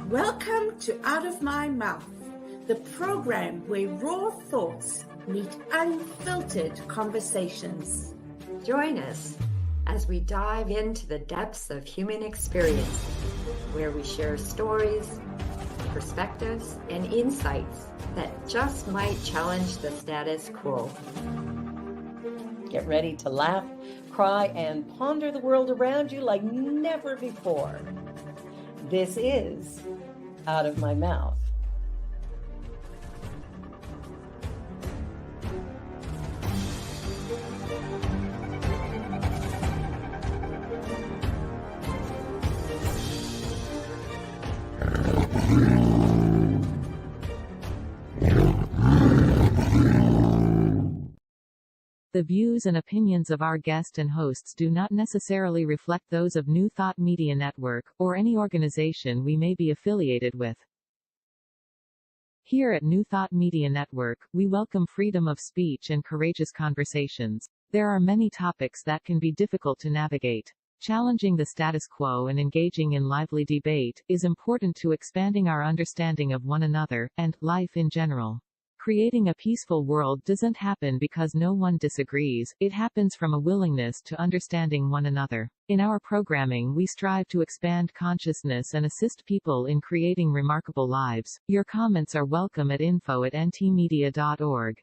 Welcome to Out of My Mouth, the program where raw thoughts meet unfiltered conversations. Join us as we dive into the depths of human experience, where we share stories, perspectives, and insights that just might challenge the status quo. Get ready to laugh, cry, and ponder the world around you like never before. This is Out of My Mouth. The views and opinions of our guest and hosts do not necessarily reflect those of New Thought Media Network, or any organization we may be affiliated with. Here at New Thought Media Network, we welcome freedom of speech and courageous conversations. There are many topics that can be difficult to navigate. Challenging the status quo and engaging in lively debate is important to expanding our understanding of one another, and life in general. Creating a peaceful world doesn't happen because no one disagrees, it happens from a willingness to understanding one another. In our programming, we strive to expand consciousness and assist people in creating remarkable lives. Your comments are welcome at info@ntmedia.org.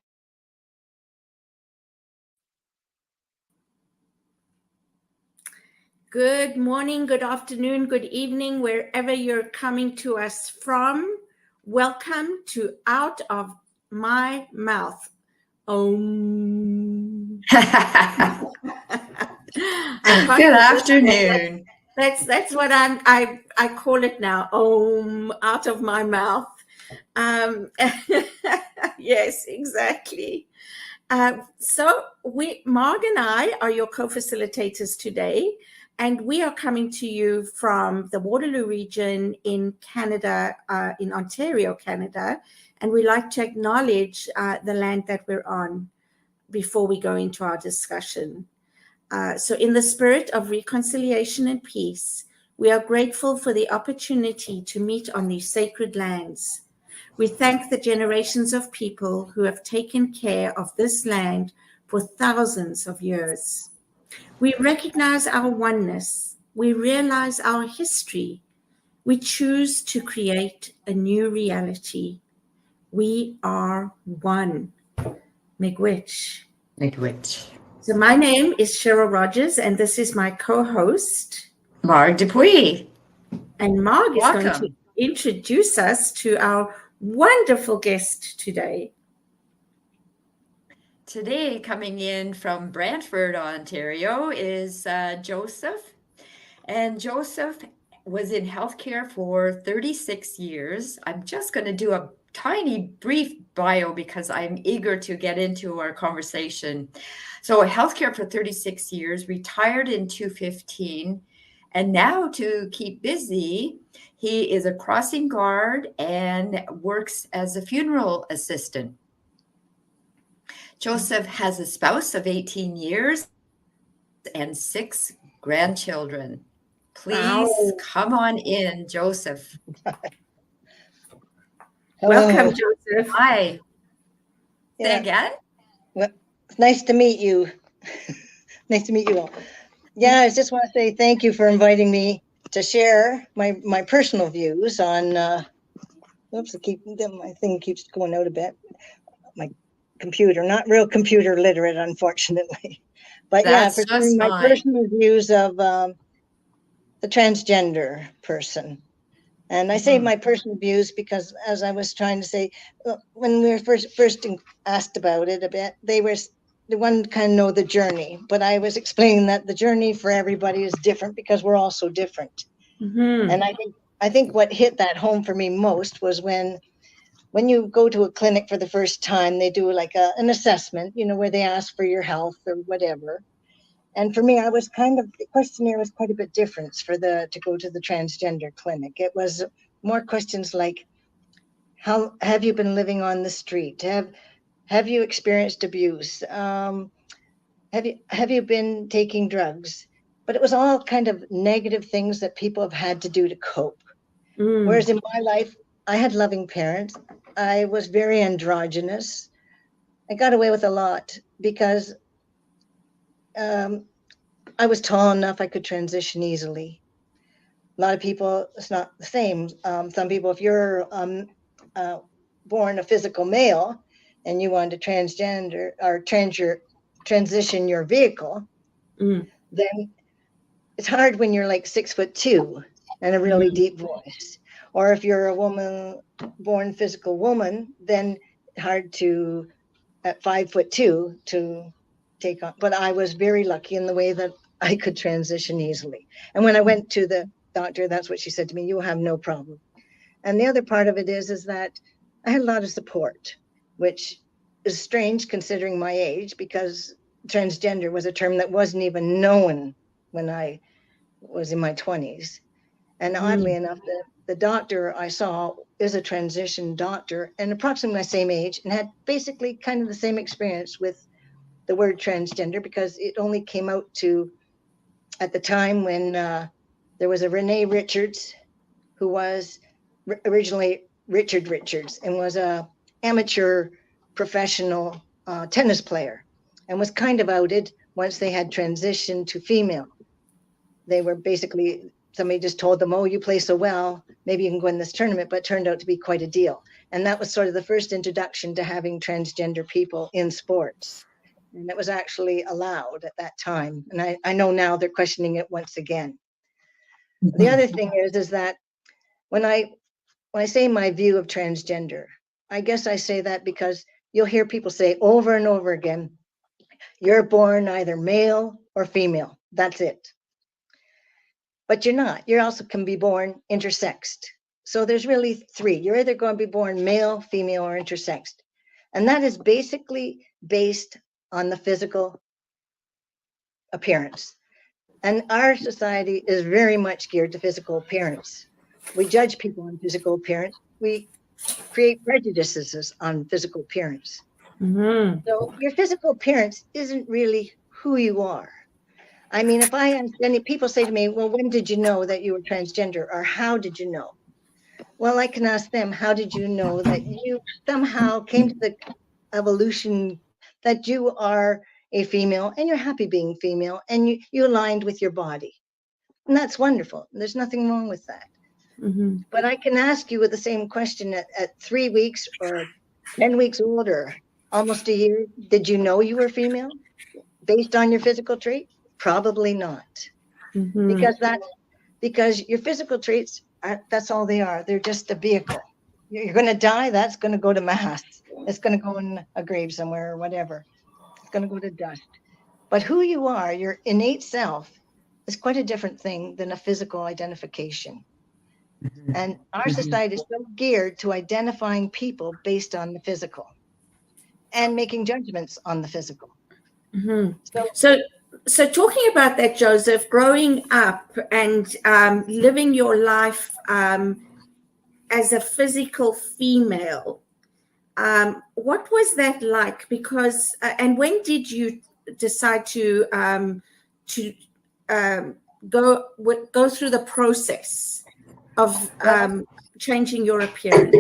Good morning, good afternoon, good evening, wherever you're coming to us from. Welcome to Out of My Mouth. Good afternoon. That's what I call it now. Out of my mouth. Yes, exactly. So Marg and I are your co-facilitators today, and we are coming to you from the Waterloo region in Canada, in Ontario, Canada. And we like to acknowledge the land that we're on before we go into our discussion. So in the spirit of reconciliation and peace, we are grateful for the opportunity to meet on these sacred lands. We thank the generations of people who have taken care of this land for thousands of years. We recognize our oneness. We realize our history. We choose to create a new reality. We are one. Miigwech. Miigwech. So my name is Cheryl Rogers, and this is my co-host, Marg Dupuis. And Marg is going to introduce us to our wonderful guest today. Today, coming in from Brantford, Ontario, is Joseph. And Joseph was in healthcare for 36 years. I'm just going to do a tiny brief bio because I'm eager to get into our conversation. So healthcare for 36 years, retired in 2015, and now to keep busy, he is a crossing guard and works as a funeral assistant. Joseph has a spouse of 18 years and 6 grandchildren. Please come on in, Joseph. Hello. Welcome, Joseph. Hi. Say again? Well, it's nice to meet you. Nice to meet you all. Yeah, I just want to say thank you for inviting me to share my personal views on, oops, my thing keeps going out a bit. My computer, not real computer literate, unfortunately. But that's for my personal views of the transgender person. And I say my personal views because, as I was trying to say, when we were first asked about it a bit, they want to kind of know the journey. But I was explaining that the journey for everybody is different because we're all so different. Mm-hmm. And I think what hit that home for me most was when you go to a clinic for the first time, they do like an assessment, where they ask for your health or whatever. And for me, the questionnaire was quite a bit different to go to the transgender clinic. It was more questions like, how have you been living on the street? Have you experienced abuse? Have you been taking drugs? But it was all kind of negative things that people have had to do to cope. Whereas in my life, I had loving parents. I was very androgynous. I got away with a lot because I was tall enough I could transition easily. A lot of people, it's not the same. Some people, if you're born a physical male and you want to transgender or transition your vehicle, then it's hard when you're like 6'2" and a really deep voice. Or if you're a woman, born physical woman, then hard to at 5'2" to take on. But I was very lucky in the way that I could transition easily. And when I went to the doctor, that's what she said to me: "You will have no problem." And the other part of it is that I had a lot of support, which is strange considering my age, because transgender was a term that wasn't even known when I was in my 20s. And oddly enough, the doctor I saw is a transition doctor and approximately my same age, and had basically kind of the same experience with the word transgender, because it only came out to at the time when there was a Renee Richards, who was originally Richard Richards and was a amateur professional tennis player, and was kind of outed once they had transitioned to female. They were basically, somebody just told them, "Oh, you play so well, maybe you can go in this tournament," but it turned out to be quite a deal. And that was sort of the first introduction to having transgender people in sports. And it was actually allowed at that time. And I know now they're questioning it once again. The other thing is that when I say my view of transgender, I guess I say that because you'll hear people say over and over again, "You're born either male or female. That's it." But you're not. You also can be born intersexed. So there's really three. You're either going to be born male, female, or intersexed. And that is basically based on the physical appearance. And our society is very much geared to physical appearance. We judge people on physical appearance. We create prejudices on physical appearance. So your physical appearance isn't really who you are. I mean, if any people say to me, "Well, when did you know that you were transgender?" or "How did you know?" Well, I can ask them, "How did you know that you somehow came to the evolution that you are a female and you're happy being female and you aligned with your body?" And that's wonderful. There's nothing wrong with that. But I can ask you with the same question at 3 weeks or 10 weeks old or almost a year: "Did you know you were female based on your physical trait?" Probably not. Because your physical traits, that's all they are. They're just a vehicle. You're going to die. That's going to go to mass. It's going to go in a grave somewhere or whatever. It's going to go to dust. But who you are, your innate self, is quite a different thing than a physical identification. And our society is so geared to identifying people based on the physical and making judgments on the physical. So talking about that, Joseph, growing up and living your life as a physical female, what was that like? Because and when did you decide to go through the process of changing your appearance?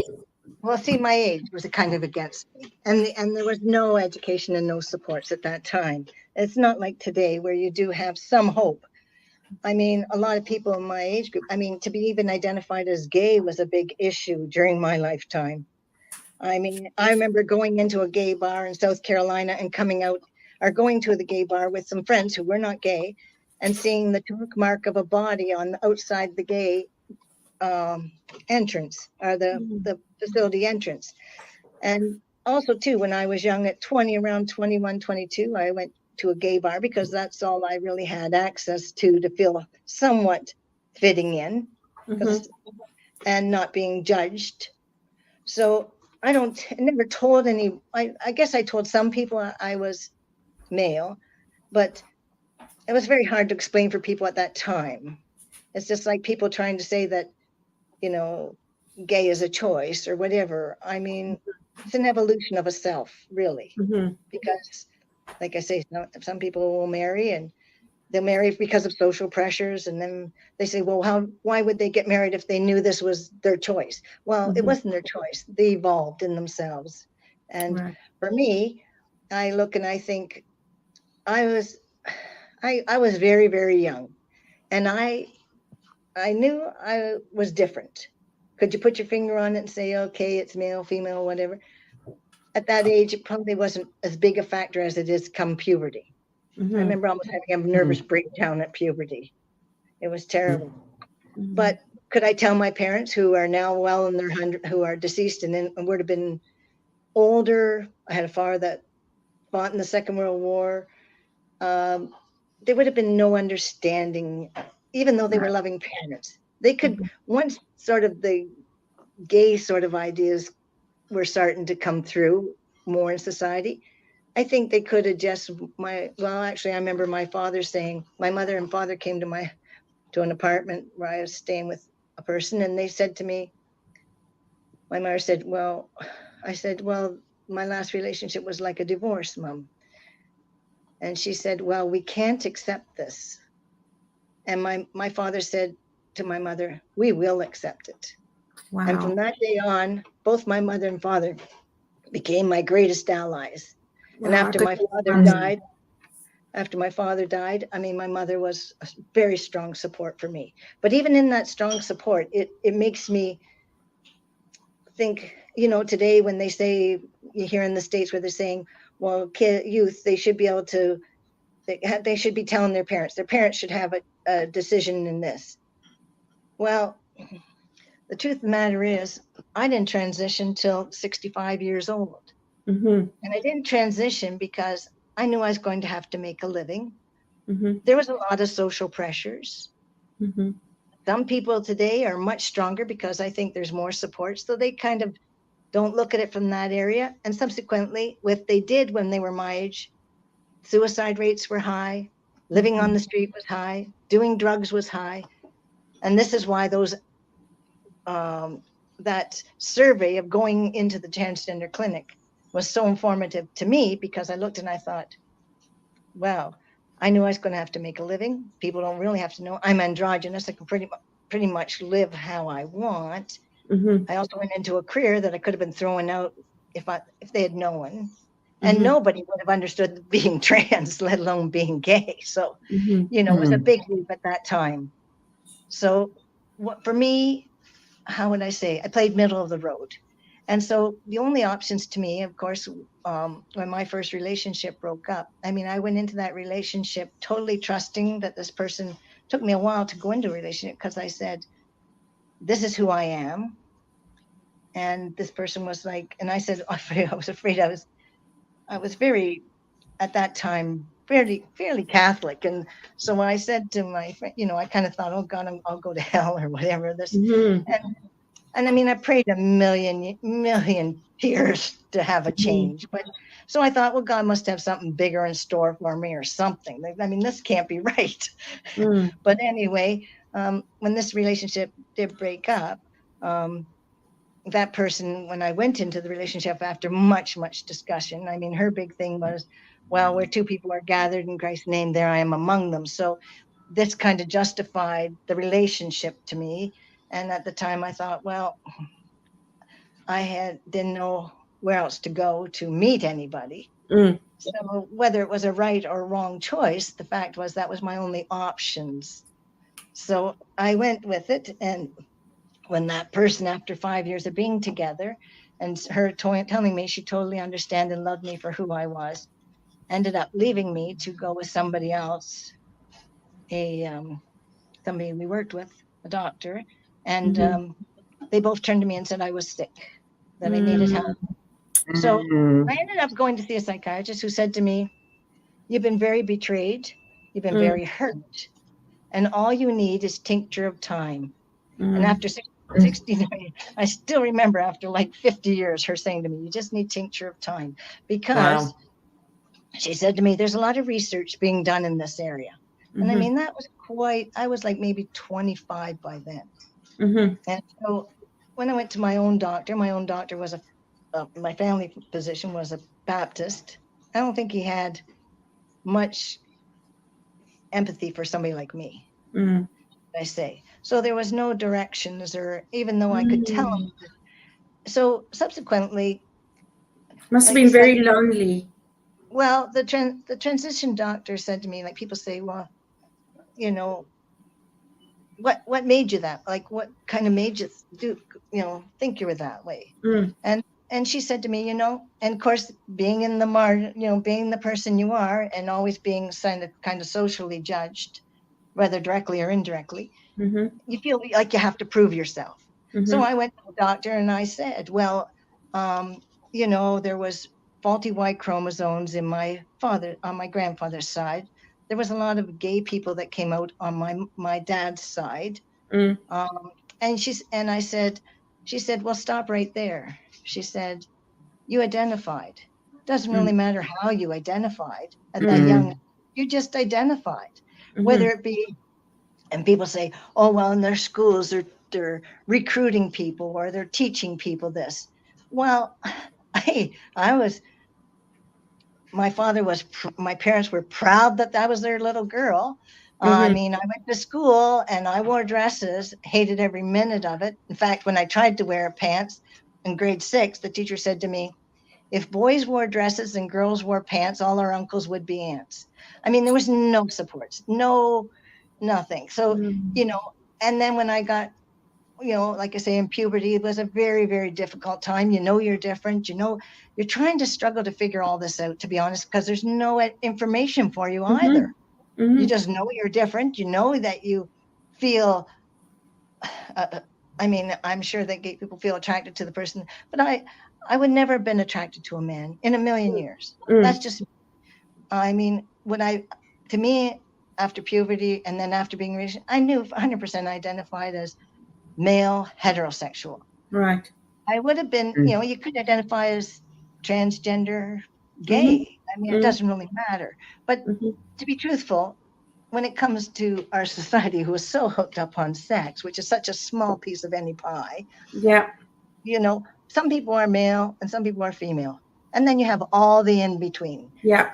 Well, see, my age was kind of against me, and there was no education and no supports at that time. It's not like today where you do have some hope. I mean, a lot of people in my age group, I mean, to be even identified as gay was a big issue during my lifetime. I mean, I remember going into a gay bar in South Carolina and coming out, or going to the gay bar with some friends who were not gay, and seeing the torque mark of a body on the outside the gay entrance, or the facility entrance. And also too, when I was young at 20, around 21, 22, I went to a gay bar because that's all I really had access to feel somewhat fitting in and not being judged. So I never told any, I guess I told some people I was male, but it was very hard to explain for people at that time. It's just like people trying to say that, gay is a choice or whatever. I mean, it's an evolution of a self, really, because like I say, some people will marry and they'll marry because of social pressures, and then they say, well, why would they get married if they knew this was their choice? Well, it wasn't their choice. They evolved in themselves. And Right. for me, I look and I think I was very, very young, and I knew I was different. Could you put your finger on it and say, okay, it's male, female, whatever? At that age, it probably wasn't as big a factor as it is come puberty. I remember almost having a nervous breakdown at puberty. It was terrible. But could I tell my parents, who are now well in their who are deceased and would have been older? I had a father that fought in the Second World War. There would have been no understanding, even though they were loving parents. They could, once sort of the gay sort of ideas were starting to come through more in society, I think they could have just actually, I remember my father saying, my mother and father came to an apartment where I was staying with a person, and they said to me, my mother said, I said, my last relationship was like a divorce, Mom. And she said, well, we can't accept this. And my father said to my mother, we will accept it. Wow. And from that day on, both my mother and father became my greatest allies. Wow. And after my father died, I mean, my mother was a very strong support for me. But even in that strong support, it makes me think, today when they say, you hear in the States where they're saying, well, youth, they should be able to, they should be telling their parents should have a decision in this. Well, the truth of the matter is, I didn't transition till 65 years old. And I didn't transition because I knew I was going to have to make a living. There was a lot of social pressures. Some people today are much stronger because I think there's more support. So they kind of don't look at it from that area. And subsequently, what they did when they were my age, suicide rates were high, living on the street was high, doing drugs was high. And this is why that survey of going into the transgender clinic was so informative to me, because I looked and I thought, wow, I knew I was going to have to make a living. People don't really have to know I'm androgynous. I can pretty much live how I want. I also went into a career that I could have been throwing out if they had known. And nobody would have understood being trans, let alone being gay. So, it was a big leap at that time. So for me, how would I say? I played middle of the road. And so the only options to me, of course, when my first relationship broke up, I mean, I went into that relationship totally trusting that this person. Took me a while to go into a relationship because I said, this is who I am. And this person was like, and I said, I was afraid I was very, at that time, fairly Catholic. And so when I said to my friend, I kind of thought, oh God, I'll go to hell or whatever. And I mean, I prayed a million tears to have a change. But so I thought, well, God must have something bigger in store for me or something. I mean, this can't be right. But anyway, when this relationship did break up, that person, when I went into the relationship after much, much discussion, I mean, her big thing was, well, where two people are gathered in Christ's name, there I am among them. So this kind of justified the relationship to me. And at the time I thought, well, didn't know where else to go to meet anybody. So whether it was a right or wrong choice, the fact was that was my only options. So I went with it. And when that person, after 5 years of being together, and her telling me she totally understood and loved me for who I was, ended up leaving me to go with somebody else, somebody we worked with, a doctor, and they both turned to me and said I was sick, that I needed help. So I ended up going to see a psychiatrist who said to me, you've been very betrayed, you've been very hurt, and all you need is tincture of time. And after 69, I still remember after like 50 years, her saying to me, you just need tincture of time, because she said to me, there's a lot of research being done in this area. And I mean, that was I was like maybe 25 by then. And so when I went to my own doctor was my family physician was a Baptist. I don't think he had much empathy for somebody like me. Mm. I say. So there was no directions, or even though I could tell them. So subsequently, Must have like I been said, very lonely. well, the transition doctor said to me, like people say, well, you know, what made you that? Like, what kind of made you do, think you were that way? Mm. And she said to me, and of course, being in the being the person you are, and always being kind of socially judged, whether directly or indirectly, Mm-hmm. you feel like you have to prove yourself. Mm-hmm. So I went to the doctor and I said, well, there was faulty Y chromosomes on my grandfather's side. There was a lot of gay people that came out on my dad's side. Mm. She said, well, stop right there. She said, you identified. Doesn't really matter how you identified at that young, you just identified, whether it be, and people say, oh, well, in their schools, they're recruiting people or they're teaching people this. Well, my parents were proud that I was their little girl. I mean, I went to school and I wore dresses, hated every minute of it. In fact, when I tried to wear pants in grade 6, the teacher said to me, if boys wore dresses and girls wore pants, all our uncles would be aunts. I mean, there was no supports, nothing. So, and then when I got, like I say, in puberty, it was a very, very difficult time. You're different, you're trying to struggle to figure all this out, to be honest, because there's no information for you either. You just know you're different. You know that you feel, I mean, I'm sure that gay people feel attracted to the person, but I would never have been attracted to a man in a million years. That's just, I mean, to me, after puberty and then after being raised, I knew 100% identified as male heterosexual. Right. I would have been, you could identify as transgender, gay. I mean, it doesn't really matter. But to be truthful, when it comes to our society, who is so hooked up on sex, which is such a small piece of any pie, yeah, some people are male and some people are female, and then you have all the in between. Yeah.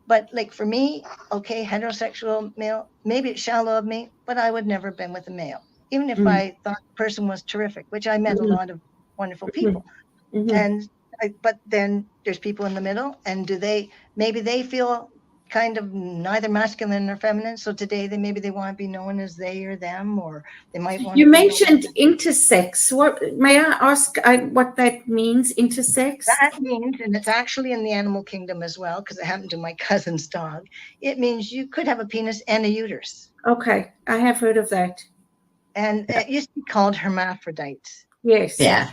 But like for me, okay, heterosexual male, maybe it's shallow of me, but I would never have been with a male, even if I thought the person was terrific, which I met a lot of wonderful people. But then there's people in the middle, and maybe they feel kind of neither masculine nor feminine. So today maybe they want to be known as they or them, or they might want. You mentioned intersex. What may I ask? What that means? Intersex. That means, and it's actually in the animal kingdom as well, because it happened to my cousin's dog. It means you could have a penis and a uterus. Okay, I have heard of that. And it used to be called hermaphrodites. Yes. Yeah.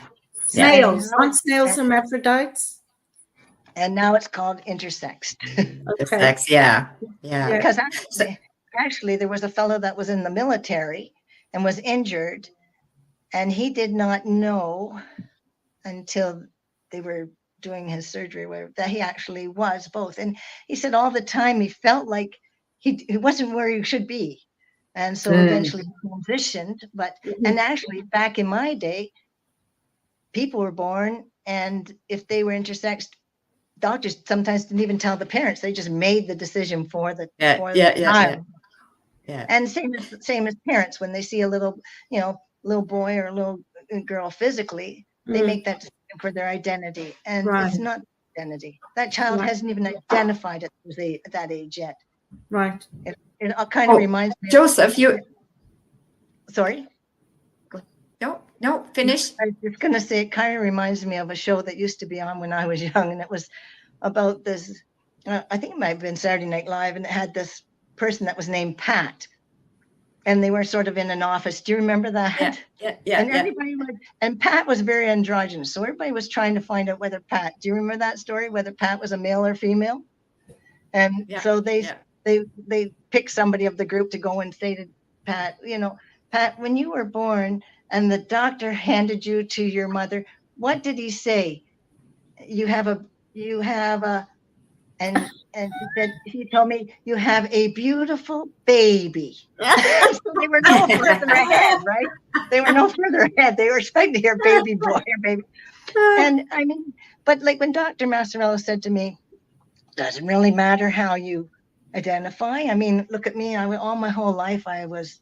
Snails. Aren't snails hermaphrodites? And now it's called intersexed. Okay. Yeah. Because actually there was a fellow that was in the military and was injured, and he did not know until they were doing his surgery that he actually was both. And he said all the time he felt like he wasn't where he should be. And so eventually transitioned. And actually back in my day, people were born, and if they were intersex, doctors sometimes didn't even tell the parents. They just made the decision for the child. Yeah. And same as parents, when they see a little boy or a little girl physically, they make that decision for their identity. And it's not identity. That child hasn't even identified at that age yet. Right. It kind of reminds me. Joseph, Sorry? No, finish. I was just going to say, it kind of reminds me of a show that used to be on when I was young, and it was about this, I think it might have been Saturday Night Live, and it had this person that was named Pat, and they were sort of in an office. Do you remember that? Yeah. And everybody and Pat was very androgynous, so everybody was trying to find out whether Pat, do you remember that story, whether Pat was a male or female? And so they picked somebody of the group to go and say to Pat, Pat, when you were born and the doctor handed you to your mother, what did he say? You have a, and he told me, you have a beautiful baby. So they were no further ahead, right? They were no further ahead. They were expecting to hear baby boy or baby. And I mean, but like when Dr. Massarello said to me, doesn't really matter how you identify. I mean, look at me. All my whole life, I was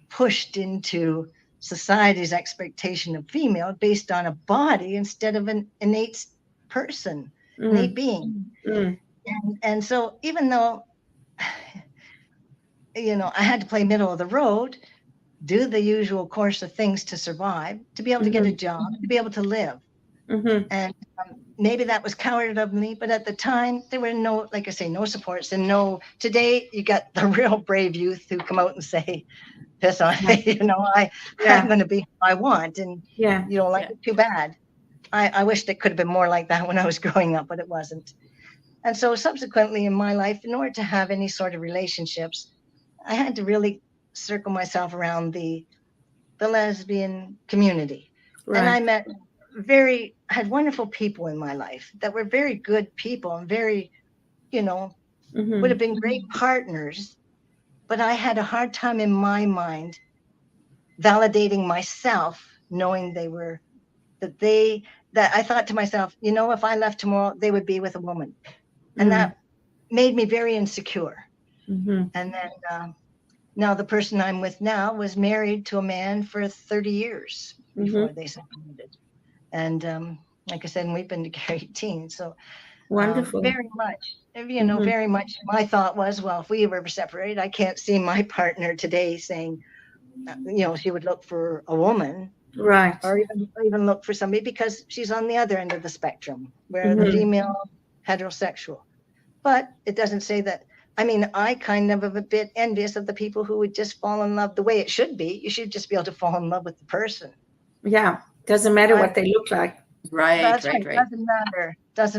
pushed into society's expectation of female based on a body instead of an innate person, innate being. And so even though, I had to play middle of the road, do the usual course of things to survive, to be able to get a job, to be able to live. And maybe that was coward of me, but at the time there were no, like I say, no supports and no, today you got the real brave youth who come out and say, piss on me, I'm going to be who I want. And you don't like it, too bad. I wished it could have been more like that when I was growing up, but it wasn't. And so subsequently in my life, in order to have any sort of relationships, I had to really circle myself around the lesbian community. And I met had wonderful people in my life that were very good people and very, would have been great partners. But I had a hard time in my mind validating myself, knowing that I thought to myself, if I left tomorrow, they would be with a woman. And that made me very insecure. And then now the person I'm with now was married to a man for 30 years before they separated. And like I said, we've been together 18. So wonderful. Very much, very much my thought was, well, if we ever separated, I can't see my partner today saying, she would look for a woman. Right. Or even look for somebody, because she's on the other end of the spectrum, where the female heterosexual. But it doesn't say that. I mean, I kind of am a bit envious of the people who would just fall in love the way it should be. You should just be able to fall in love with the person. Yeah. Doesn't matter what they look like. Right. Doesn't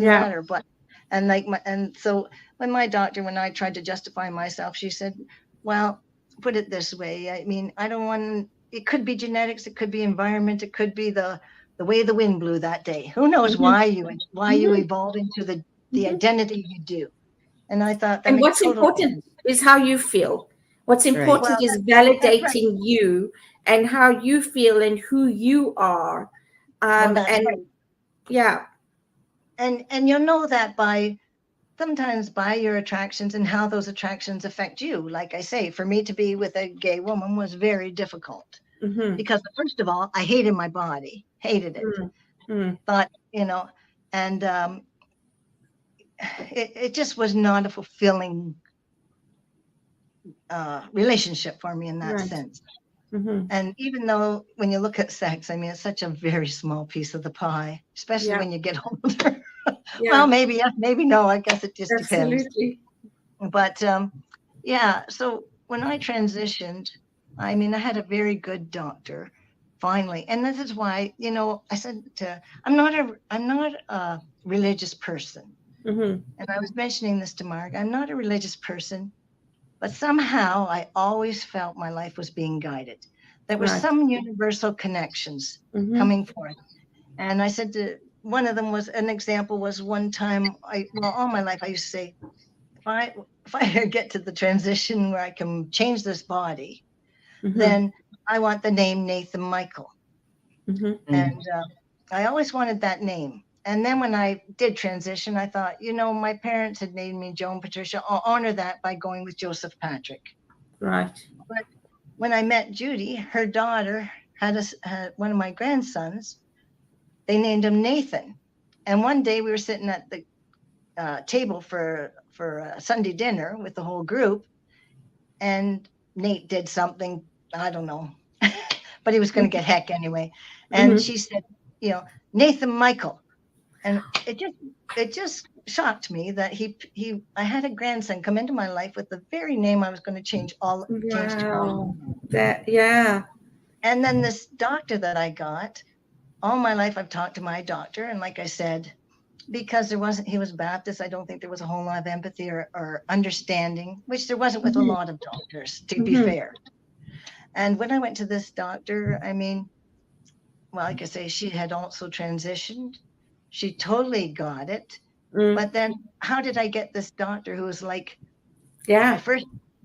matter. But and so when I tried to justify myself, she said, well, put it this way. I mean, I don't want, it could be genetics, it could be environment, it could be the way the wind blew that day. Who knows why you evolved into the identity you do. And I thought, and what's important is how you feel. What's important is validating you and how you feel and who you are. And you'll know that sometimes by your attractions and how those attractions affect you. Like I say, for me to be with a gay woman was very difficult because first of all, I hated my body, hated it. But, and it just was not a fulfilling relationship for me in that sense. And even though when you look at sex, I mean, it's such a very small piece of the pie, especially when you get older. Well, maybe yes, maybe no. I guess it just depends. But so when I transitioned, I mean, I had a very good doctor, finally, and this is why I said I'm not a religious person, and I was mentioning this to Mark. I'm not a religious person, but somehow I always felt my life was being guided. There were some universal connections coming forth, and I said to. One of them was an example was one time all my life I used to say, if I get to the transition where I can change this body, then I want the name Nathan Michael. And I always wanted that name. And then when I did transition, I thought, my parents had named me Joan Patricia. I'll honor that by going with Joseph Patrick. Right. But when I met Judy, her daughter had one of my grandsons. They named him Nathan. And one day we were sitting at the table for a Sunday dinner with the whole group. And Nate did something, I don't know, but he was going to get heck anyway. And she said, Nathan Michael. And it just shocked me that I had a grandson come into my life with the very name I was going to change all. Wow. And then this doctor that I got, all my life, I've talked to my doctor. And like I said, because he was Baptist, I don't think there was a whole lot of empathy or understanding, which there wasn't with a lot of doctors, to be fair. And when I went to this doctor, I mean, well, like I say, she had also transitioned. She totally got it. But then how did I get this doctor who was like,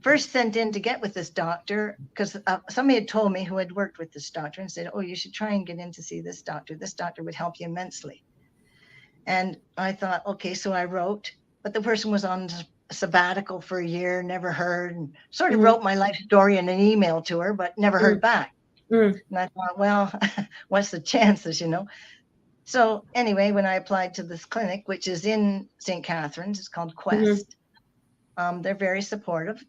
first sent in to get with this doctor, because somebody had told me who had worked with this doctor and said, oh, you should try and get in to see this doctor. This doctor would help you immensely. And I thought, okay, so I wrote, but the person was on sabbatical for a year, never heard, and sort of wrote my life story in an email to her, but never heard back. And I thought, well, what's the chances, you know? So anyway, when I applied to this clinic, which is in St. Catharines, it's called Quest, they're very supportive.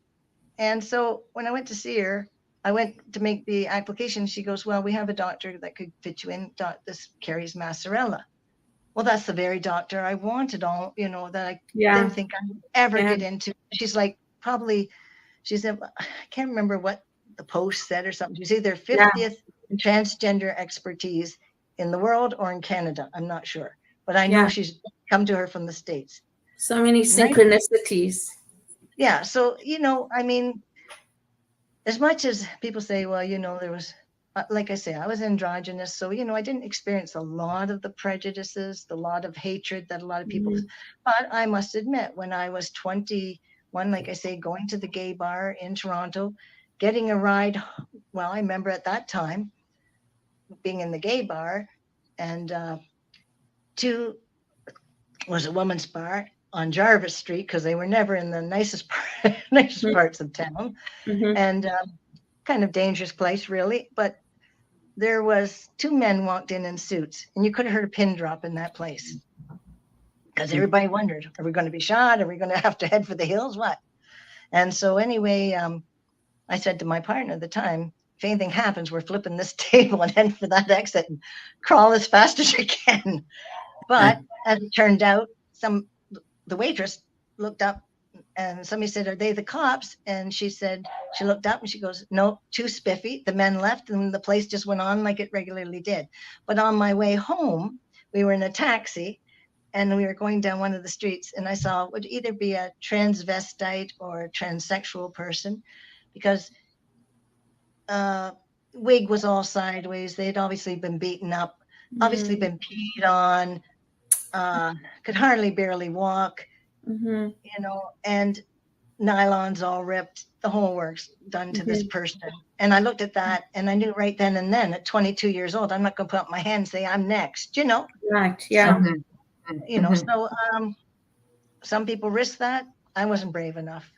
And so when I went to see her, I went to make the application. She goes, well, we have a doctor that could fit you in. This Carrie's Massarella. Well, that's the very doctor I wanted, all, you know, that I didn't think I would ever get into. She's like, she said, I can't remember what the post said or something. She's either 50th in transgender expertise in the world or in Canada. I'm not sure, but I know she's come to her from the States. So many synchronicities. Yeah. So, you know, I mean, as much as people say, well, you know, there was, like I say, I was androgynous. So, you know, I didn't experience a lot of the prejudices, a lot of hatred that a lot of people, but I must admit, when I was 21, like I say, going to the gay bar in Toronto, getting a ride. Well, I remember at that time being in the gay bar, and was a woman's bar on Jarvis Street, because they were never in the nicest parts of town, and kind of dangerous place, really. But there was 2 men walked in suits, and you could have heard a pin drop in that place, because everybody wondered, are we going to be shot? Are we going to have to head for the hills? What? And so anyway, I said to my partner at the time, if anything happens, we're flipping this table and head for that exit and crawl as fast as you can. But as it turned out, the waitress looked up and somebody said, are they the cops? And she said, she looked up and she goes, no, too spiffy. The men left and the place just went on like it regularly did. But on my way home, we were in a taxi and we were going down one of the streets, and I saw it would either be a transvestite or a transsexual person, because wig was all sideways. They had obviously been beaten up, obviously been peed on, could hardly barely walk, you know, and nylons all ripped, the whole works done to this person. And I looked at that and I knew right then and then at 22 years old, I'm not going to put up my hand and say I'm next, you know? Right. Yeah. So, you know, so some people risk that. I wasn't brave enough.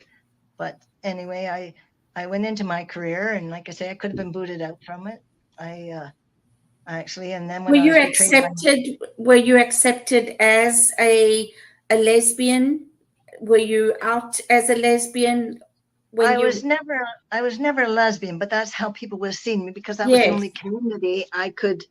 But anyway, I went into my career, and like I say, I could have been booted out from it. I actually, and then when were you accepted as a lesbian? Were you out as a lesbian? I was never a lesbian, but that's how people would have seen me, because that was the only community I could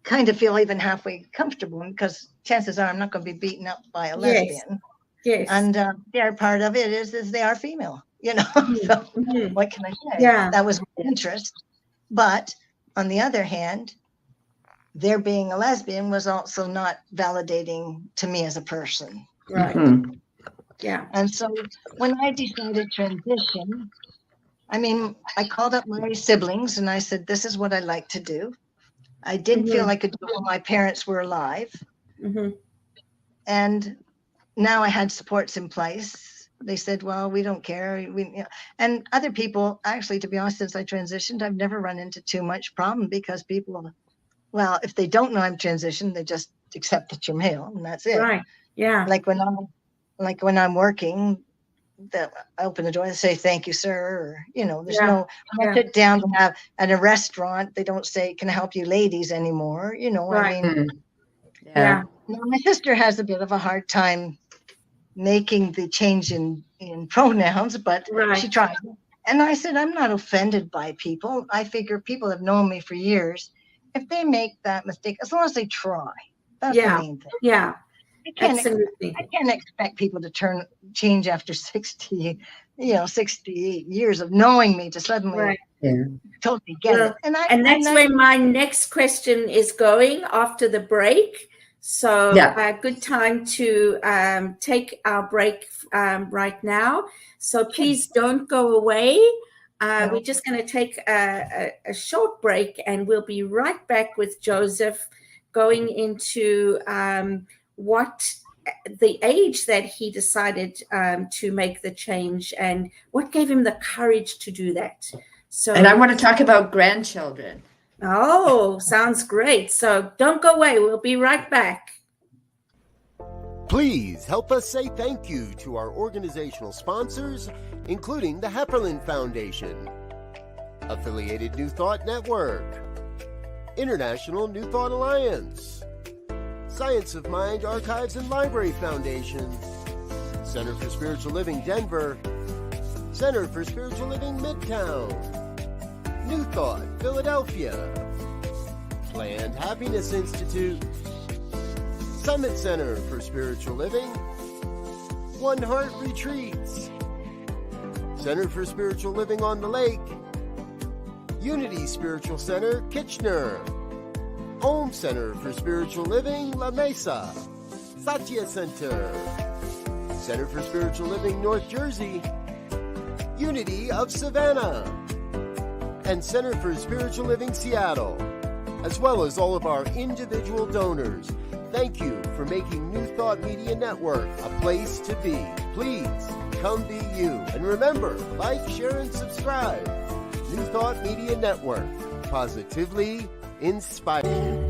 kind of feel even halfway comfortable in, because chances are I'm not going to be beaten up by a lesbian. Yes. And the other part of it is they are female, you know. So what can I say? Yeah. That was my interest. But on the other hand, their being a lesbian was also not validating to me as a person. Right. Yeah. And so when I decided transition, I mean, I called up my siblings and I said, this is what I'd like to do. I didn't feel I could do it while my parents were alive. And now I had supports in place. They said, well, we don't care. You know. And other people, actually, to be honest, since I transitioned, I've never run into too much problem, because people, well, if they don't know I'm transitioned, they just accept that you're male, and that's it. Right. Yeah. Like when I'm working, I open the door and say, thank you, sir. Or, you know, there's no, when I sit down to have at a restaurant, they don't say, can I help you ladies anymore? You know, I mean, yeah. Now, my sister has a bit of a hard time making the change in pronouns, but she tried. And I said, I'm not offended by people. I figure people have known me for years. If they make that mistake, as long as they try, that's the main thing. Yeah. I can't expect people to change after 68 years of knowing me to suddenly totally get it. And that's where my next question is going after the break. So a good time to take our break right now. So please don't go away. We're just going to take a short break, and we'll be right back with Joseph going into what the age that he decided to make the change and what gave him the courage to do that. So, and I want to talk about grandchildren. Oh, sounds great. So don't go away. We'll be right back. Please help us say thank you to our organizational sponsors, including the Hefferland Foundation, Affiliated New Thought Network, International New Thought Alliance, Science of Mind Archives and Library Foundation, Center for Spiritual Living Denver, Center for Spiritual Living Midtown, New Thought Philadelphia, Planned Happiness Institute, Summit Center for Spiritual Living, One Heart Retreats, Center for Spiritual Living on the Lake, Unity Spiritual Center, Kitchener, Home Center for Spiritual Living, La Mesa, Satya Center, Center for Spiritual Living, North Jersey, Unity of Savannah, and Center for Spiritual Living, Seattle, as well as all of our individual donors. Thank you for making New Thought Media Network a place to be. Please come be you. And remember, like, share, and subscribe. New Thought Media Network, positively inspired.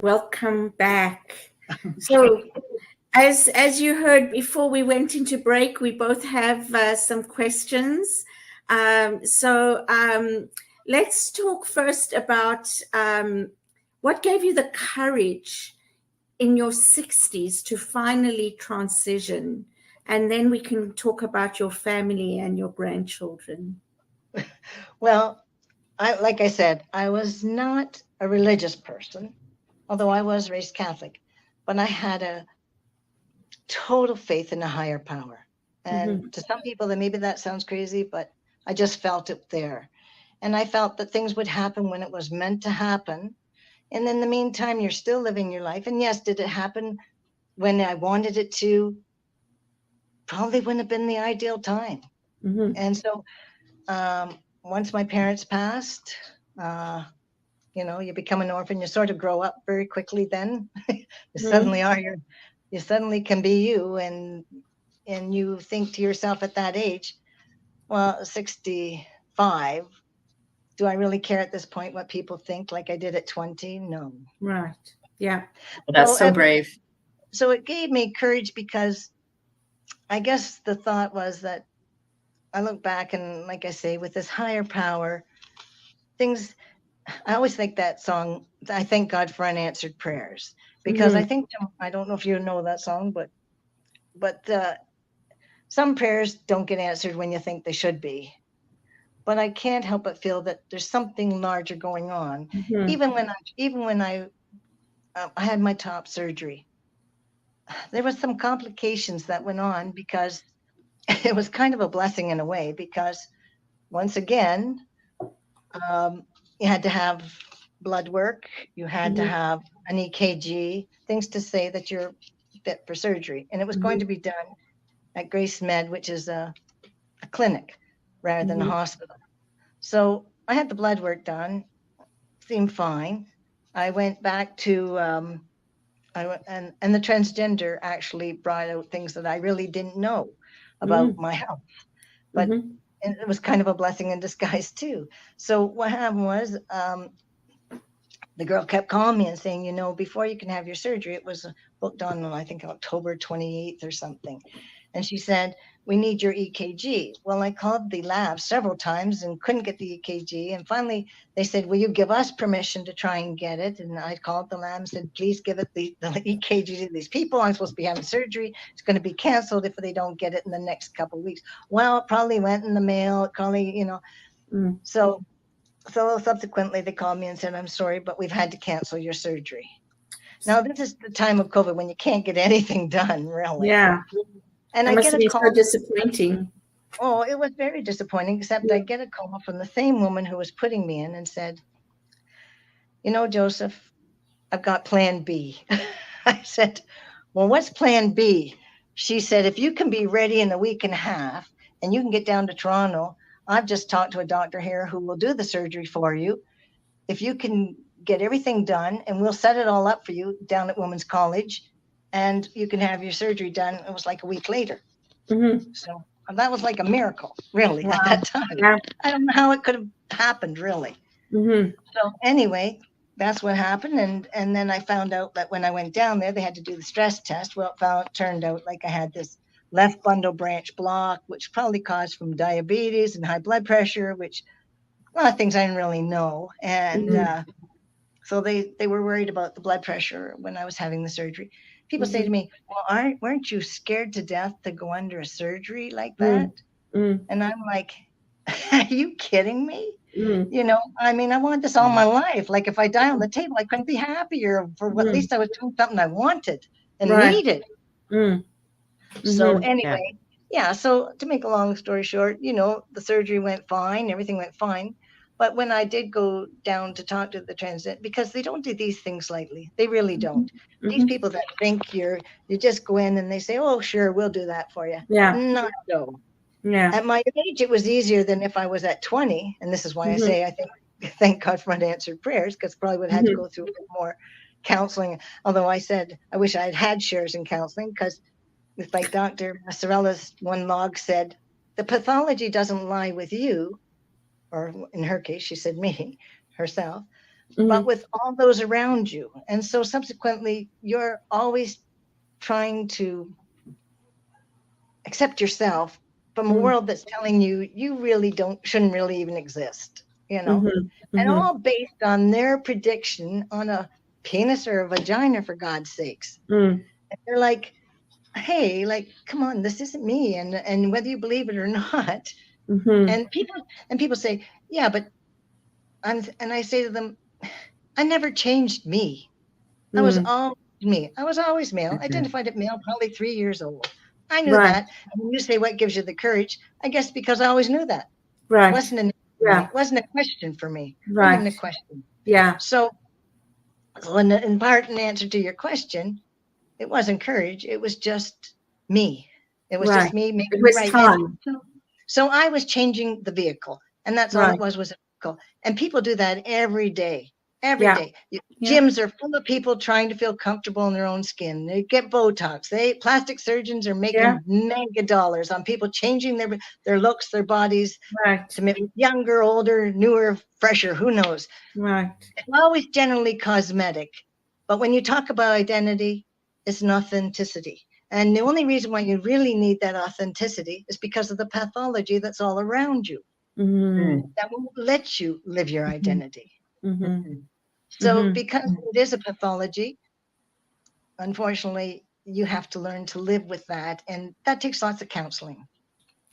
Welcome back. So, as you heard before we went into break, we both have some questions. Let's talk first about what gave you the courage in your 60s to finally transition, and then we can talk about your family and your grandchildren. Well, like I said, I was not a religious person, although I was raised Catholic, but I had a total faith in a higher power. And to some people, maybe that sounds crazy, but I just felt it there. And I felt that things would happen when it was meant to happen. And in the meantime, you're still living your life. And yes, did it happen when I wanted it to? Probably wouldn't have been the ideal time. And so once my parents passed, you become an orphan, you sort of grow up very quickly then. You suddenly can be you, and you think to yourself at that age, well, 65, do I really care at this point what people think like I did at 20? No. Right. Yeah. Well, that's so brave. So it gave me courage, because I guess the thought was that I look back and, like I say, with this higher power, things, I always think that song, I thank God for unanswered prayers, because I think, I don't know if you know that song, but some prayers don't get answered when you think they should be. But I can't help but feel that there's something larger going on. Even when I had my top surgery, there was some complications that went on, because it was kind of a blessing in a way, because once again, you had to have blood work, you had to have an EKG, things to say that you're fit for surgery. And it was going to be done at Grace Med, which is a clinic rather than a hospital. So I had the blood work done, seemed fine. I went back to, and the transgender actually brought out things that I really didn't know about my health. But it was kind of a blessing in disguise too. So what happened was, the girl kept calling me and saying, you know, before you can have your surgery, it was booked on, I think, October 28th or something. And she said, we need your EKG. Well, I called the lab several times and couldn't get the EKG. And finally, they said, will you give us permission to try and get it? And I called the lab and said, please give it the EKG to these people. I'm supposed to be having surgery. It's going to be canceled if they don't get it in the next couple of weeks. Well, it probably went in the mail. It probably, you know. So subsequently, they called me and said, I'm sorry, but we've had to cancel your surgery. Now, this is the time of COVID when you can't get anything done, really. Yeah. And That I must get a be call. so disappointing. Oh, it was very disappointing, except I get a call from the same woman who was putting me in and said, you know, Joseph, I've got plan B. I said, well, what's plan B? She said, if you can be ready in a week and a half and you can get down to Toronto, I've just talked to a doctor here who will do the surgery for you. If you can get everything done and we'll set it all up for you down at Women's College and you can have your surgery done. It was like a week later. So that was like a miracle, really, at that time. Yeah. I don't know how it could have happened, really. So anyway, that's what happened. And then I found out that when I went down there, they had to do the stress test. Well, it turned out like I had this left bundle branch block, which probably caused from diabetes and high blood pressure, which a lot of things I didn't really know. And so they were worried about the blood pressure when I was having the surgery. People say to me, well, weren't you scared to death to go under a surgery like that? And I'm like, are you kidding me? You know, I mean, I wanted this all my life. Like if I die on the table, I couldn't be happier for at least I was doing something I wanted and needed. So anyway, so to make a long story short, you know, the surgery went fine. Everything went fine. But when I did go down to talk to the Transgender, because they don't do these things lightly, they really don't. These people that think you just go in and they say, oh, sure, we'll do that for you. Not so. At my age, it was easier than if I was at 20. And this is why I say I think, thank God for unanswered prayers, because probably would have had to go through a bit more counseling. Although I said, I wish I had had shares in counseling, because it's like Dr. Massarella's one log said, the pathology doesn't lie with you, or in her case, she said me, herself, but with all those around you. And so subsequently, you're always trying to accept yourself from a world that's telling you, you really shouldn't really even exist, you know, and all based on their prediction on a penis or a vagina, for God's sakes. And they're like, hey, like, come on, this isn't me. And whether you believe it or not, and people say, yeah, but and I say to them, I never changed me. I was always me. I was always male, identified as male, probably 3 years old. I knew that. And when you say what gives you the courage, I guess because I always knew that. It wasn't a question for me. Not even a question. So in part, in answer to your question, it wasn't courage. It was just me. It was just me making the right time. So I was changing the vehicle, and that's all it was a vehicle. And people do that every day. Every day. Gyms are full of people trying to feel comfortable in their own skin. They get Botox. Plastic surgeons are making mega dollars on people changing their looks, their bodies to make younger, older, newer, fresher. Who knows? It's always generally cosmetic. But when you talk about identity, it's an authenticity. And the only reason why you really need that authenticity is because of the pathology that's all around you. That won't let you live your identity. So because it is a pathology, unfortunately, you have to learn to live with that. And that takes lots of counseling.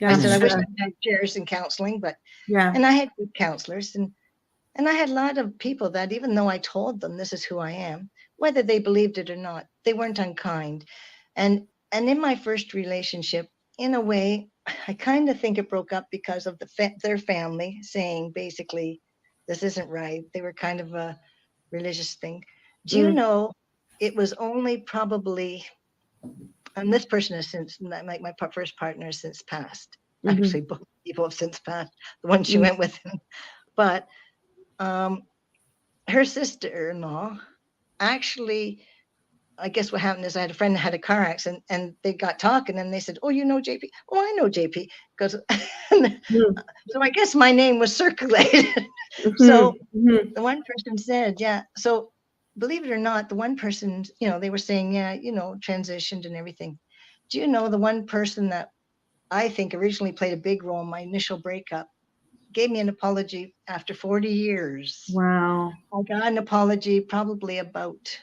I said, I wish I had shares in counseling, but, and I had good counselors. And I had a lot of people that, even though I told them this is who I am, whether they believed it or not, they weren't unkind. And in my first relationship, in a way, I kind of think it broke up because of their family saying, basically, this isn't right. They were kind of a religious thing. Do you know, it was only probably, and this person has since, like my first partner has since passed. Actually, both people have since passed, the one she went with. But her sister-in-law actually I guess what happened is I had a friend that had a car accident, and they got talking, and they said, "Oh, you know JP?" "Oh, I know JP." Because so I guess my name was circulated. So the one person said, "Yeah." So believe it or not, the one person, they were saying, "Yeah, transitioned and everything." Do you know the one person that I think originally played a big role in my initial breakup gave me an apology after 40 years? Wow. I got an apology probably about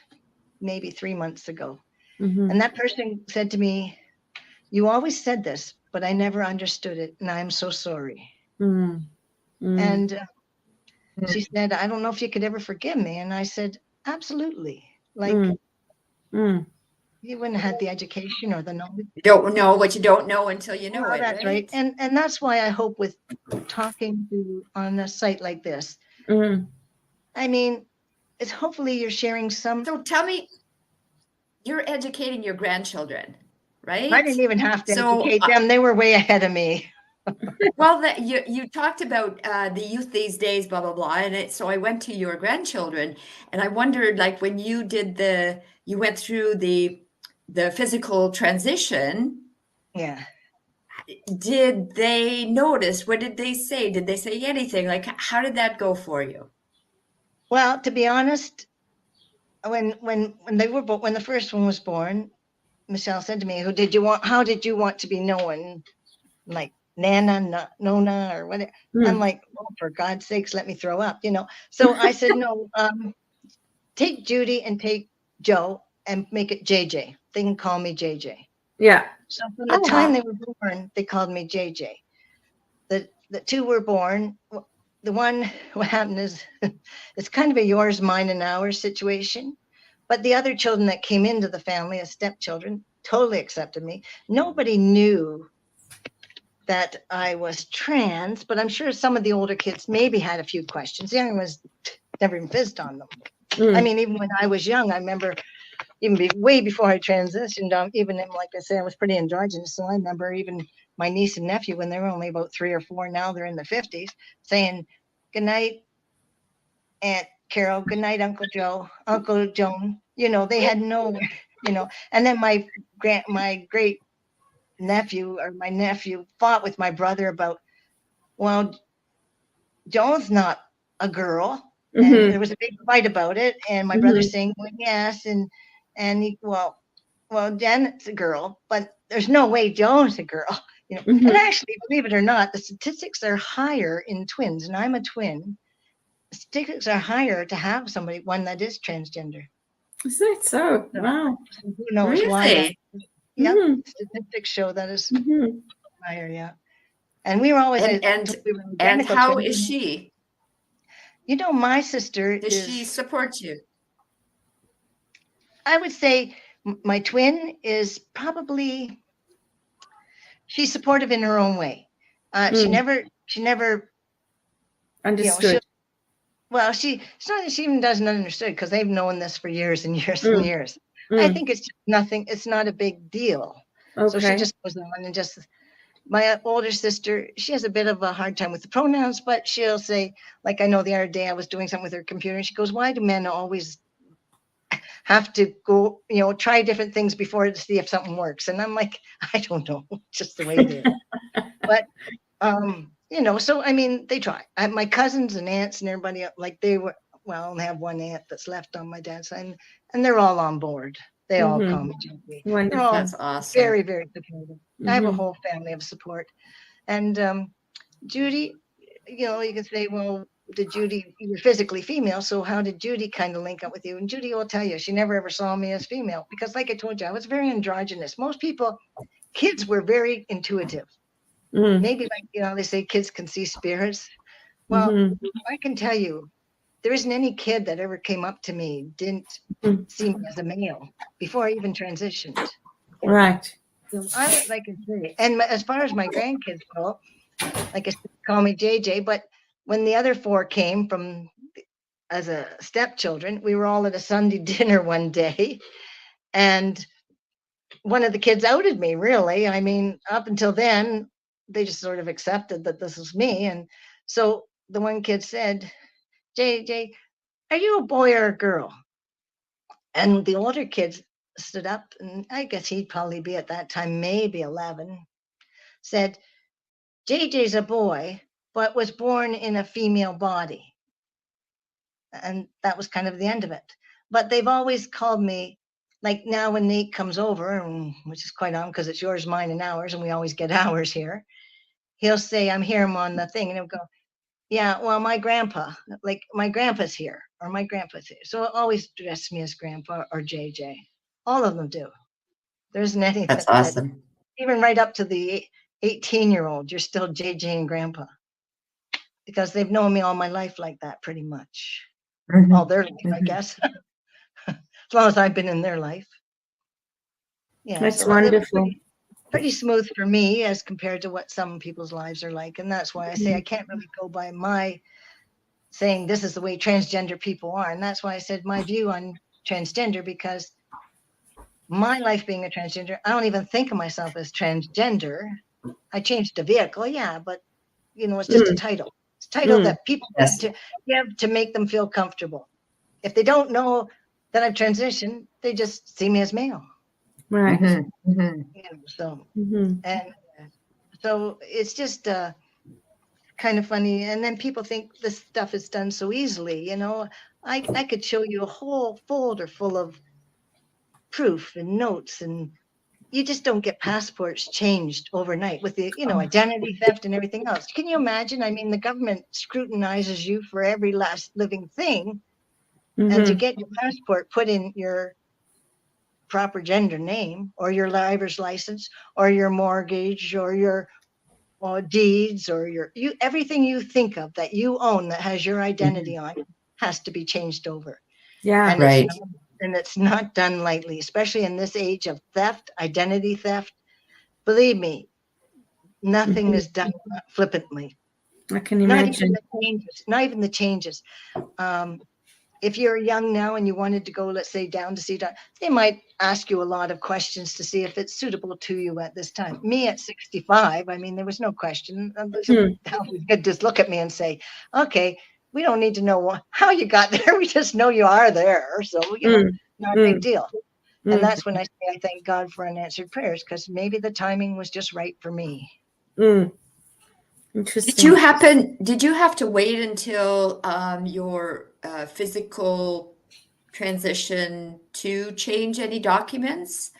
maybe 3 months ago. Mm-hmm. And that person said to me, "You always said this, but I never understood it. And I'm so sorry." Mm-hmm. And she said, "I don't know if you could ever forgive me." And I said, "Absolutely." Like, you wouldn't have had the education or the knowledge. You don't know what you don't know until you know Well, it, that's right? And that's why I hope with talking to on a site like this, I mean, it's hopefully you're sharing some. So tell me, you're educating your grandchildren, right? I didn't even have to So, educate them. They were way ahead of me. well, that you talked about the youth these days, blah blah blah, and so I went to your grandchildren, and I wondered, like, when you went through the physical transition, Yeah. did they notice? What did they say? Did they say anything? Like, how did that go for you? Well, to be honest, when when the first one was born, Michelle said to me, how did you want to be known? Like Nana, Nona, or whatever. I'm like, "Oh, for God's sakes, let me throw up," So I said, "No, take Judy and take Joe and make it JJ. They can call me JJ." Yeah. So from the time they were born, they called me JJ. The two were born. The one, what happened is, it's kind of a yours, mine, and ours situation. But the other children that came into the family as stepchildren totally accepted me. Nobody knew that I was trans, but I'm sure some of the older kids maybe had a few questions. The younger ones never even fizzed on them. I mean, even when I was young, I remember way before I transitioned, even like I say, I was pretty androgynous. So I remember even my niece and nephew, when they were only about 3 or 4, now they're in the 50s, saying, "Good night, Aunt Carol. Good night, Uncle Joe, Uncle Joan." They had no, and then my great nephew or my nephew fought with my brother about, "Well, Joan's not a girl." And there was a big fight about it. And my brother saying, "Well, yes." And Janet's a girl, but there's no way Joan's a girl. And actually, believe it or not, the statistics are higher in twins. And I'm a twin. The statistics are higher to have one that is transgender. Is that so? Wow. Who knows why? Really? Yep. Statistics show that is higher. Yeah. And we were always and how is she? My sister Does she support you? I would say my twin is probably, she's supportive in her own way. She never understood. It's not that she even doesn't understand, because they've known this for years and years and years. I think it's just nothing. It's not a big deal. Okay. So she just goes on and just. My older sister, she has a bit of a hard time with the pronouns, but she'll say, like, I know the other day I was doing something with her computer, and she goes, "Why do men always have to go, try different things before to see if something works?" And I'm like, I don't know, just the way it is. But, so, I mean, they try. My cousins and aunts and everybody, like, they were, well, I only have one aunt that's left on my dad's side, and they're all on board. They all call me Judy. They're all That's awesome. very, very supportive. I have a whole family of support. And Judy, you can say, "Well, you're physically female, so how did Judy kind of link up with you?" And Judy will tell you, she never ever saw me as female, because like I told you, I was very androgynous. Most kids were very intuitive. Maybe like, they say kids can see spirits. Well, I can tell you, there isn't any kid that ever came up to me, didn't see me as a male before I even transitioned. Right. So I like I say, and as far as my grandkids go, like I said, call me JJ. But when the other 4 came from as a stepchildren, we were all at a Sunday dinner one day, and one of the kids outed me. Really, I mean, up until then, they just sort of accepted that this was me. And so the one kid said, "JJ, are you a boy or a girl?" And the older kids stood up, and I guess he'd probably be at that time, maybe 11, said, JJ's a boy, but was born in a female body. And that was kind of the end of it. But they've always called me, like now when Nate comes over, and which is quite on because it's yours, mine, and ours, and we always get ours here. He'll say, I'm here, I'm on the thing. And he'll go, yeah, well, my grandpa's here, or my grandpa's here. So always address me as grandpa or JJ. All of them do. There isn't anything That's awesome. Even right up to the 18-year-old, you're still JJ and grandpa. Because they've known me all my life like that, pretty much. Mhm. All their life, I guess. As long as I've been in their life. Yeah, That's so it was wonderful. pretty smooth for me as compared to what some people's lives are like. And that's why I say I can't really go by my saying this is the way transgender people are. And that's why I said my view on transgender, because my life being a transgender, I don't even think of myself as transgender. I changed the vehicle, yeah, but you know, it's just a title. It's a title that people Yes. to give to make them feel comfortable. If they don't know that I've transitioned, they just see me as male. Right. Mhm, mhm. You know, so Mhm. and so it's just kind of funny. And then people think this stuff is done so easily. You know, I could show you a whole folder full of proof and notes, and you just don't get passports changed overnight with the, you know, identity theft and everything else. Can you imagine? I mean, the government scrutinizes you for every last living thing. And to get your passport put in your proper gender name, or your driver's license, or your mortgage, or your deeds, or everything you think of that you own that has your identity on has to be changed over. Yeah. And Right. it's not done lightly, especially in this age of theft, identity theft. Believe me, nothing is done flippantly. I can imagine. Not even the changes. If you're young now and you wanted to go, let's say, down to see, they might ask you a lot of questions to see if it's suitable to you at this time. Me at 65, I mean, there was no question. They could just look at me and say, okay, we don't need to know how you got there. We just know you are there. So, you know, not a big deal. And that's when I say I thank God for unanswered prayers, because maybe the timing was just right for me. Interesting. Did you have to wait until your physical transition to change any documents,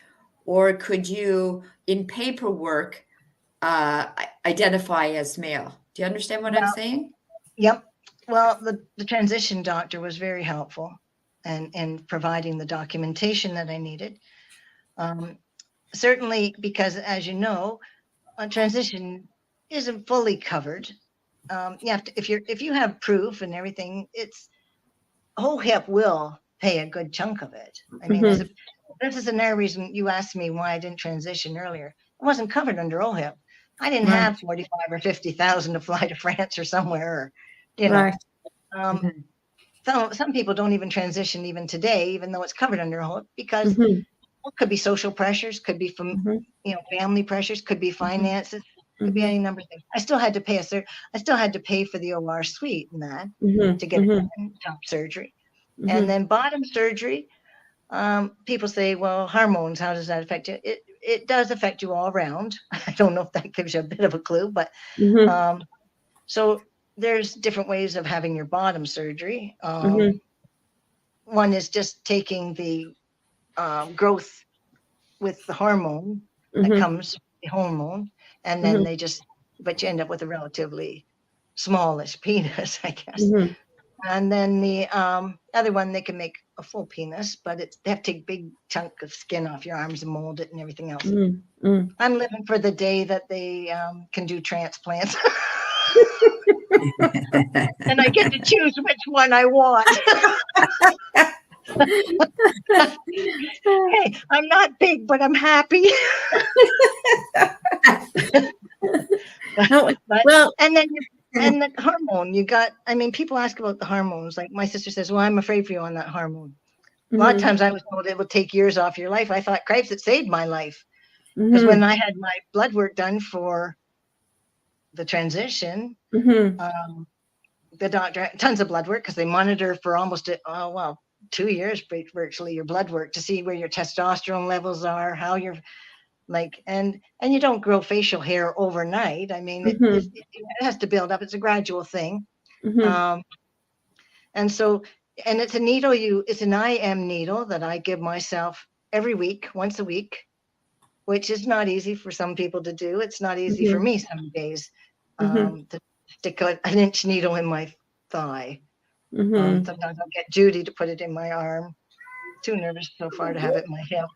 or could you, in paperwork, identify as male? Do you understand what I'm saying? Yep. Well, the transition doctor was very helpful in providing the documentation that I needed. Certainly, because as you know, a transition isn't fully covered. You have to, if you have proof and everything, it's OHIP will pay a good chunk of it. I mean, this is another reason you asked me why I didn't transition earlier. It wasn't covered under OHIP. I didn't have 45 or 50,000 to fly to France or somewhere, or, you know. Some people don't even transition even today, even though it's covered under OHIP, because it could be social pressures, could be from you know, family pressures, could be finances, could be any number of things. I still had to pay I still had to pay for the OR suite and that to get top surgery. And then bottom surgery, people say, well, hormones, how does that affect you? It does affect you all around. I don't know if that gives you a bit of a clue, but so there's different ways of having your bottom surgery. One is just taking the growth with the hormone that comes, the hormone, and then but you end up with a relatively smallish penis, I guess. And then the other one, they can make a full penis, but they have to take a big chunk of skin off your arms and mold it and everything else. I'm living for the day that they can do transplants. And I get to choose which one I want. Hey, I'm not big, but I'm happy. Well, and then and the hormone you got. I mean, people ask about the hormones. Like my sister says, well, I'm afraid for you on that hormone. A lot of times I was told it would take years off your life. I thought, cripes, it saved my life. Because when I had my blood work done for the transition, the doctor, tons of blood work, because they monitor for almost 2 years, virtually, your blood work to see where your testosterone levels are, how you're like, and you don't grow facial hair overnight. I mean, it has to build up. It's a gradual thing. And so, and it's a needle it's an IM needle that I give myself every week, once a week, which is not easy for some people to do. It's not easy for me some days to stick an inch needle in my thigh. Sometimes I'll get Judy to put it in my arm. Too nervous so far to have it in my hip.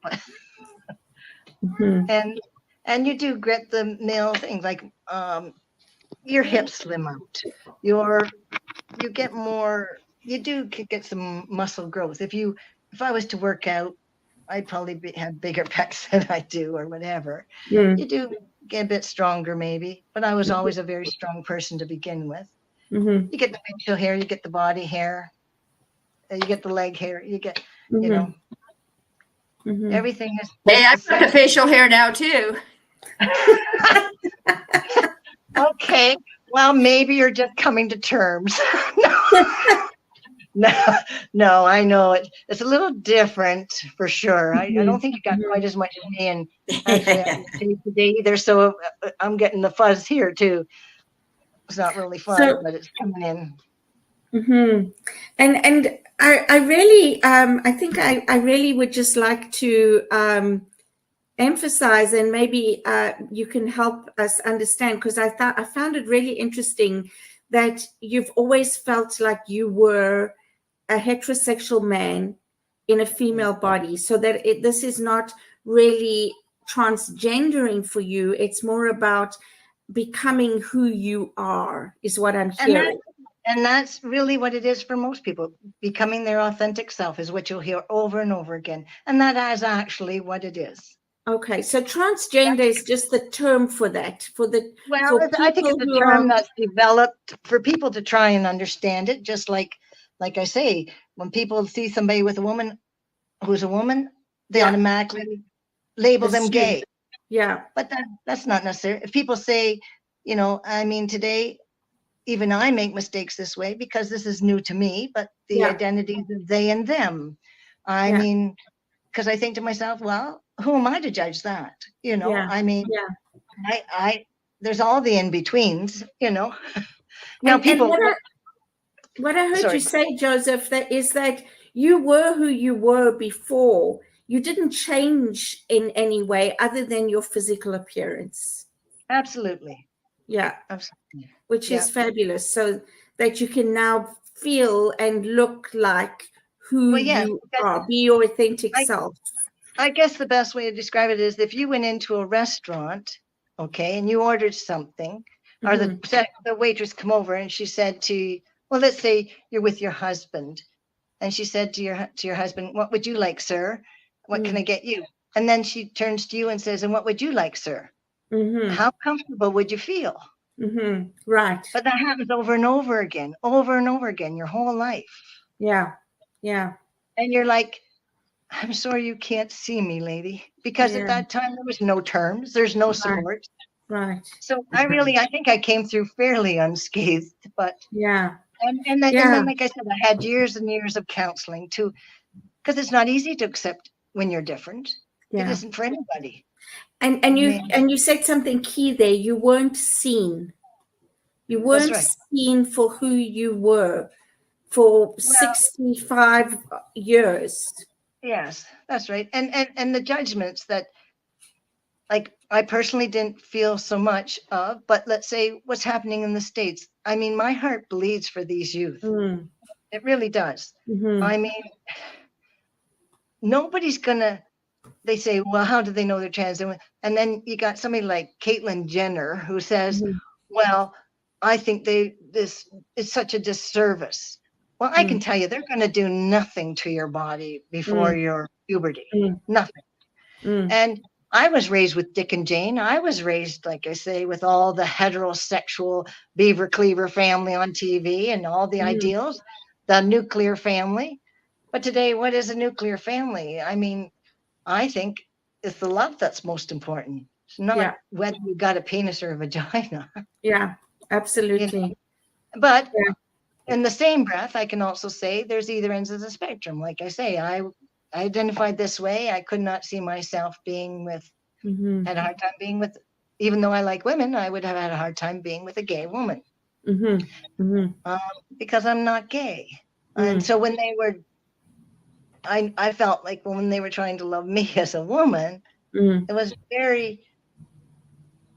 And you do get the male things like your hips slim out. You get more. You do get some muscle growth. If I was to work out, I'd probably have bigger pecs than I do, or whatever. You do get a bit stronger, maybe. But I was always a very strong person to begin with. You get the facial hair, you get the body hair, you get the leg hair, you get, you know, everything is. Hey, I've got the facial hair now too. Okay, well, maybe you're just coming to terms. No, I know it's a little different for sure. I don't think you got quite as much as me, and actually I didn't today either. So I'm getting the fuzz here too. It's not really fun, but it's coming in. And I really, I think I really would just like to emphasize, and maybe you can help us understand, because I found it really interesting that you've always felt like you were a heterosexual man in a female body, so that this is not really transgendering for you. It's more about becoming who you are, is what I'm hearing. And that's really what it is for most people. Becoming their authentic self is what you'll hear over and over again. And that is actually what it is. Okay, so transgender is just the term for that. Well, I think it's a term that's developed for people to try and understand it. Just like I say, when people see somebody with a woman who's a woman, they automatically label them gay. Yeah. But that's not necessary. If people say, you know, I mean, today, even I make mistakes this way because this is new to me, but the identities of they and them. I mean, because I think to myself, well, who am I to judge that? You know, I mean, there's all the in-betweens, you know. Now people. And what I heard you say, Joseph, is that you were who you were before. You didn't change in any way other than your physical appearance. Absolutely. Yeah. Absolutely. Which is fabulous. So that you can now feel and look like who you are, be your authentic self. I guess the best way to describe it is if you went into a restaurant, okay, and you ordered something, or the waitress come over and she said to you, well, let's say you're with your husband, and she said to your husband, what would you like, sir? What can I get you? And then she turns to you and says, and what would you like, sir? How comfortable would you feel? Right. But that happens over and over again, your whole life. Yeah. Yeah. And you're like, I'm sorry you can't see me, lady, because at that time there was no terms, there's no support. Right. So I think I came through fairly unscathed, but and then like I said, I had years and years of counseling too, because it's not easy to accept when you're different. It isn't for anybody. And you said something key there. You weren't seen. You weren't seen for who you were for 65 years. Yes, that's right. And the judgments that, like, I personally didn't feel so much of, but let's say what's happening in the States. I mean, my heart bleeds for these youth. It really does. I mean, nobody's gonna. They say, well, how do they know they're trans? And then you got somebody like Caitlyn Jenner who says, well, I think this is such a disservice. Well, I can tell you, they're going to do nothing to your body before your puberty. Nothing. And I was raised with Dick and Jane. I was raised, like I say, with all the heterosexual Beaver Cleaver family on TV and all the ideals, the nuclear family. But today, what is a nuclear family? I mean, I think it's the love that's most important. It's not whether you got a penis or a vagina. Yeah, absolutely. You know? But in the same breath, I can also say there's either ends of the spectrum. Like I say, I identified this way. I could not see myself being with, had a hard time being with, even though I like women, I would have had a hard time being with a gay woman because I'm not gay. And so when they were, I felt like when they were trying to love me as a woman, it was very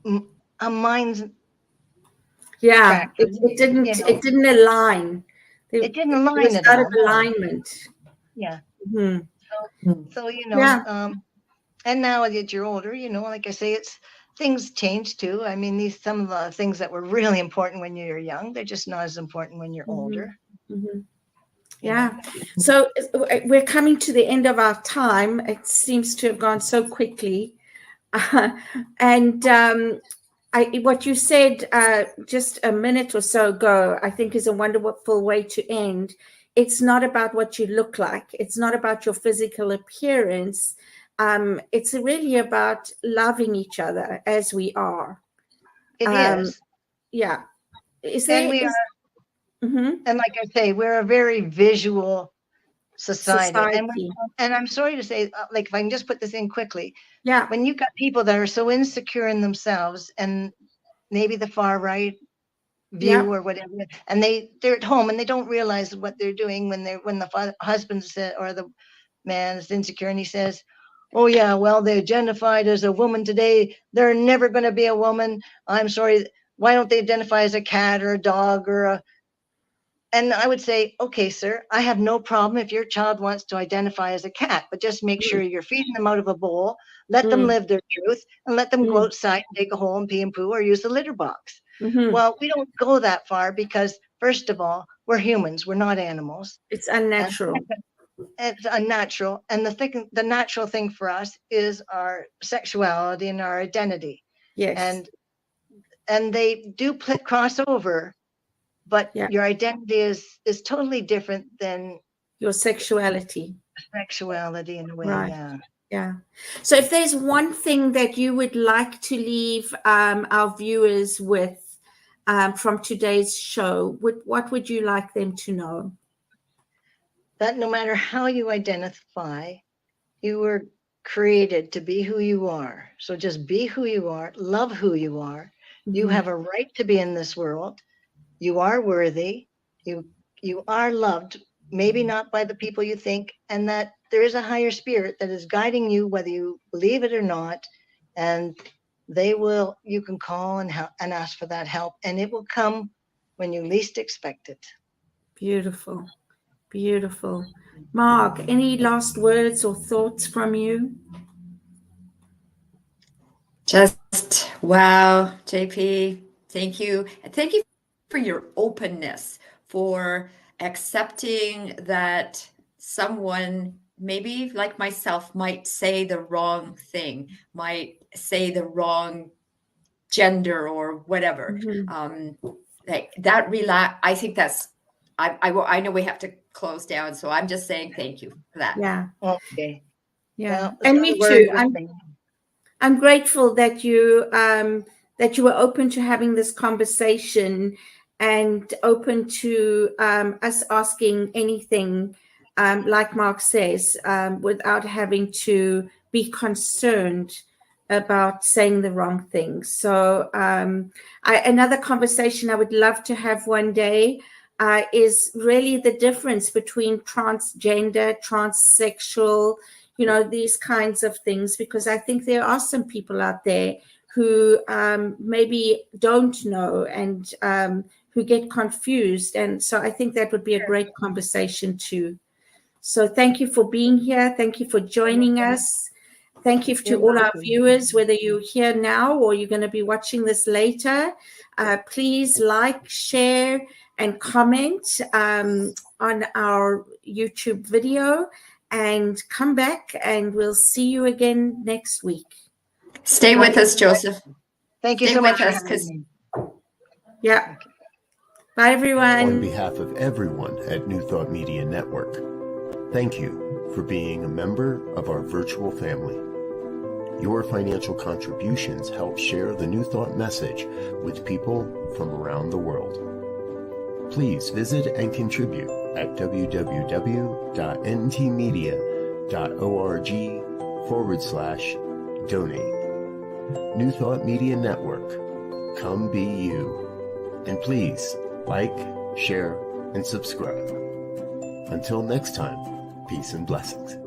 a mind's it didn't align. It didn't align at out of all. alignment. Yeah. Mm-hmm. So you know, and now that you're older, you know, like I say, things change too. I mean, some of the things that were really important when you're young, they're just not as important when you're older. Yeah. So we're coming to the end of our time. It seems to have gone so quickly. And what you said just a minute or so ago, I think is a wonderful way to end. It's not about what you look like. It's not about your physical appearance. It's really about loving each other as we are. It is. Yeah. And like I say, we're a very visual society. And I'm sorry to say, like, if I can just put this in quickly. Yeah. When you've got people that are so insecure in themselves, and maybe the far right view or whatever, and they're at home and they don't realize what they're doing when the husband says, or the man is insecure, and he says, oh yeah, well, they identified as a woman today, they're never going to be a woman. I'm sorry, why don't they identify as a cat or a dog and I would say, okay, sir, I have no problem if your child wants to identify as a cat, but just make sure you're feeding them out of a bowl, let them live their truth, and let them go outside and dig a hole and pee and poo or use the litter box. Well, we don't go that far because, first of all, we're humans, we're not animals. It's unnatural. It's unnatural. And the natural thing for us is our sexuality and our identity. Yes. And they do cross over. But your identity is totally different than your sexuality. Sexuality in a way, right. Yeah. So if there's one thing that you would like to leave our viewers with from today's show, what would you like them to know? That no matter how you identify, you were created to be who you are. So just be who you are, love who you are. You have a right to be in this world. You are worthy, you are loved, maybe not by the people you think, and that there is a higher spirit that is guiding you, whether you believe it or not, and you can call and ask for that help, and it will come when you least expect it. Beautiful, beautiful. Mark, any last words or thoughts from you? Just wow, JP, thank you. Thank you for your openness, for accepting that someone, maybe like myself, might say the wrong thing, might say the wrong gender or whatever. I think that's, I know we have to close down, so I'm just saying thank you for that. Yeah. Okay. Yeah. Well, and me too. I'm grateful that you were open to having this conversation and open to us asking anything, like Mark says, without having to be concerned about saying the wrong thing. So another conversation I would love to have one day is really the difference between transgender, transsexual, these kinds of things, because I think there are some people out there who maybe don't know and who get confused. And so I think that would be a great conversation too. So thank you for being here. Thank you for joining us. Thank you to all our viewers, whether you're here now or you're going to be watching this later. Please like, share, and comment on our YouTube video, and come back, and we'll see you again next week. Stay with us, Joseph. Thank you so much. Yeah. Bye, everyone. On behalf of everyone at New Thought Media Network, thank you for being a member of our virtual family. Your financial contributions help share the New Thought message with people from around the world. please visit and contribute at www.ntmedia.org/donate. New Thought Media Network. Come be you. And please like, share, and subscribe. Until next time, peace and blessings.